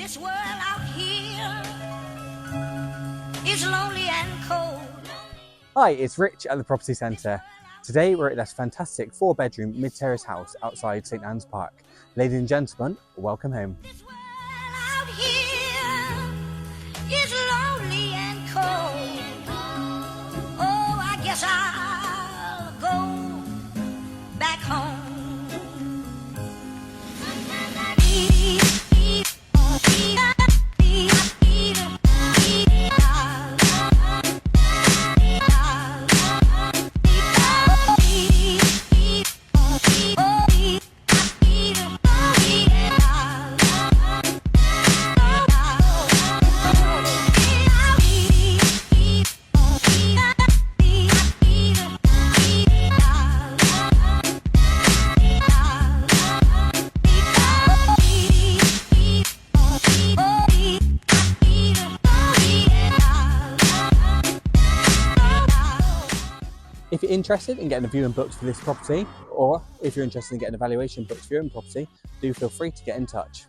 This world out here is lonely and cold. Hi, it's Rich at the Property Centre. Today we're at this fantastic 4-bedroom mid-terrace house outside St Anne's Park. Ladies and gentlemen, welcome home. This world out here is lonely and cold. Oh, I guess I'll go back home. If you're interested in getting a viewing booked for this property, or if you're interested in getting a valuation booked for your own property, do feel free to get in touch.